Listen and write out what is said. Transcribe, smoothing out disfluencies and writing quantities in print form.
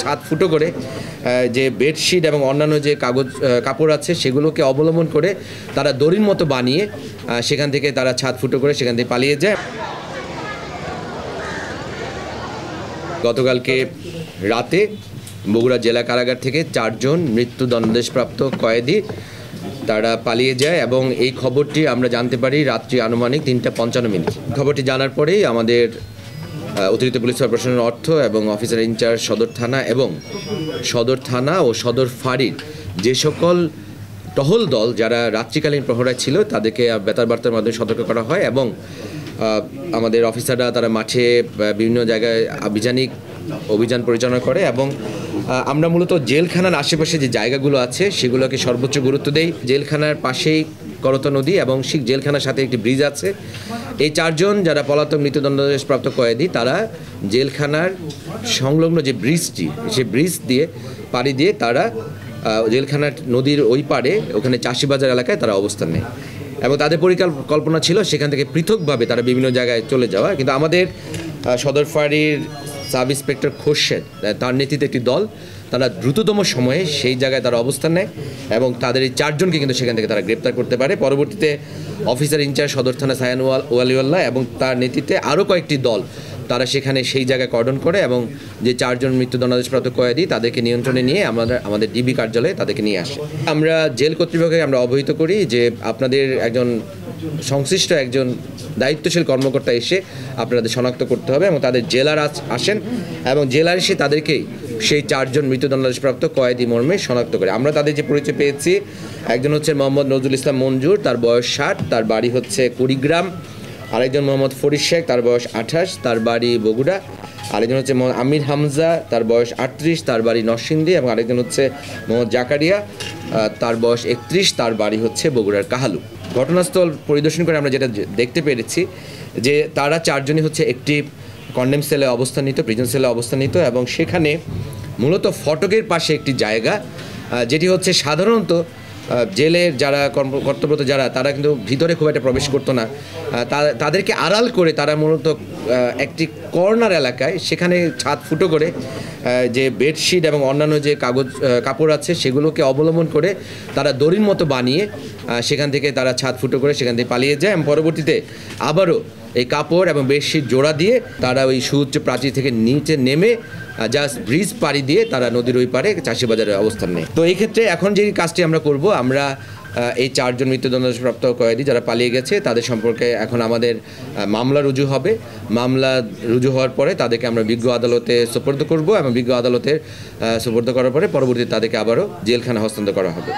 ছাদ ফুটো করে যে বেডশিট এবং অন্যান্য যে কাপড় আছে সেগুলোকে অবলম্বন করে তারা দড়ির মতো বানিয়ে সেখান থেকে তারা ছাদ ফুটো করে সেখান থেকে পালিয়ে যায়। গতকালকে রাতে বগুড়া জেলা কারাগার থেকে 4 জন মৃত্যুদণ্ডাদেশপ্রাপ্ত কয়েদি তারা পালিয়ে যায় এবং এই খবরটি আমরা জানতে পারি রাত্রি আনুমানিক 3:55। খবরটি জানার পরেই আমাদের অতিরিক্ত পুলিশ সুপার প্রশাসনের অর্থ এবং অফিসার ইনচার্জ সদর থানা ও সদর ফাঁড়ির যে সকল টহল দল যারা রাত্রিকালীন প্রহরায় ছিল তাদেরকে বেতার বার্তার মাধ্যমে সতর্ক করা হয় এবং আমাদের অফিসাররা তারা মাঠে বিভিন্ন জায়গায় অভিযান পরিচালনা করে এবং আমরা মূলত জেলখানার আশেপাশে যে জায়গাগুলো আছে সেগুলোকে সর্বোচ্চ গুরুত্ব দেই। জেলখানার পাশেই করতা নদী এবং সেই জেলখানার সাথে একটি ব্রিজ আছে। এই 4 জন যারা পলাতক মৃত্যুদণ্ডাদেশপ্রাপ্ত কয়েদি তারা জেলখানার সংলগ্ন যে ব্রিজটি সেই ব্রিজ দিয়ে পাড়ি দিয়ে তারা জেলখানার নদীর ওই পাড়ে ওখানে চাষিবাজার এলাকায় তারা অবস্থান নেয় এবং তাদের পরিকল্পনা ছিল সেখান থেকে পৃথকভাবে তারা বিভিন্ন জায়গায় চলে যাওয়া, কিন্তু আমাদের সদর ফাঁড়ির সাব ইন্সপেক্টর খোরশেদ তার নেতৃত্বে একটি দল তারা দ্রুততম সময়ে সেই জায়গায় তারা অবস্থান নেয় এবং তাদের এই 4 জনকে কিন্তু সেখান থেকে তারা গ্রেপ্তার করতে পারে। পরবর্তীতে অফিসার ইনচার্জ সদর থানা সায়ান ওয়ালিউল্লাহ এবং তার নেতৃত্বে আরও কয়েকটি দল তারা সেখানে সেই জায়গায় কর্ডন করে এবং যে 4 জন মৃত্যুদণ্ডাদেশপ্রাপ্ত কয়েদি তাদেরকে নিয়ন্ত্রণে নিয়ে আমাদের ডিবি কার্যালয়ে তাদেরকে নিয়ে আসে। আমরা জেল কর্তৃপক্ষকে আমরা অবহিত করি যে আপনাদের সংশ্লিষ্ট একজন দায়িত্বশীল কর্মকর্তা এসে আপনাদের শনাক্ত করতে হবে এবং তাদের জেলার আসেন এবং জেলার এসে তাদেরকেই সেই 4 জন মৃত্যুদণ্ডাদেশপ্রাপ্ত কয়েদি মর্মে শনাক্ত করে। আমরা তাদের যে পরিচয় পেয়েছি, একজন হচ্ছে মোহাম্মদ নজরুল ইসলাম মঞ্জুর, তার বয়স 60, তার বাড়ি হচ্ছে কুড়িগ্রাম। আরেকজন মোহাম্মদ ফরিদ শেখ, তার বয়স 28, তার বাড়ি বগুড়া। আরেকজন হচ্ছে আমির হামজা, তার বয়স 38, তার বাড়ি নরসিংদী। এবং আরেকজন হচ্ছে মোহাম্মদ জাকারিয়া, তার বয়স 31, তার বাড়ি হচ্ছে বগুড়ার কাহালু। ঘটনাস্থল পরিদর্শন করে আমরা যেটা দেখতে পেরেছি যে তারা 4 জনই হচ্ছে একটি কন্ডেম সেলে অবস্থান নিত, প্রিজন সেলে অবস্থান নিত এবং সেখানে মূলত ফটকের পাশে একটি জায়গা যেটি হচ্ছে সাধারণত জেলের যারা কর্তব্যরত যারা তারা কিন্তু ভিতরে খুব একটা প্রবেশ করতো না, তাদেরকে আড়াল করে তারা মূলত একটি কর্নার এলাকায় সেখানে ছাদ ফুটো করে যে বেডশিট এবং অন্যান্য যে কাপড় আছে সেগুলোকে অবলম্বন করে তারা দড়ির মতো বানিয়ে সেখান থেকে তারা ছাদ ফুটো করে সেখান থেকে পালিয়ে যায় এবং পরবর্তীতে আবারও এই কাপড় এবং বেডশিট জোড়া দিয়ে তারা ওই সুউচ্চ প্রাচীর থেকে নিচে নেমে জাস্ট ব্রিজ পাড়ি দিয়ে তারা নদীর ওই পারে চাষিবাজারে অবস্থান নেয়। তো এই ক্ষেত্রে এখন যে কাজটি আমরা করব, আমরা এই 4 জন মৃত্যুদণ্ডাদেশপ্রাপ্ত কয়েদি যারা পালিয়ে গেছে তাদের সম্পর্কে এখন আমাদের মামলা রুজু হবে। মামলা রুজু হওয়ার পরে তাদেরকে আমরা বিজ্ঞ আদালতে সোপর্দ করব এবং বিজ্ঞ আদালতের সোপর্দ করার পরে পরবর্তীতে তাদেরকে আবারও জেলখানা হস্তান্তর করা হবে।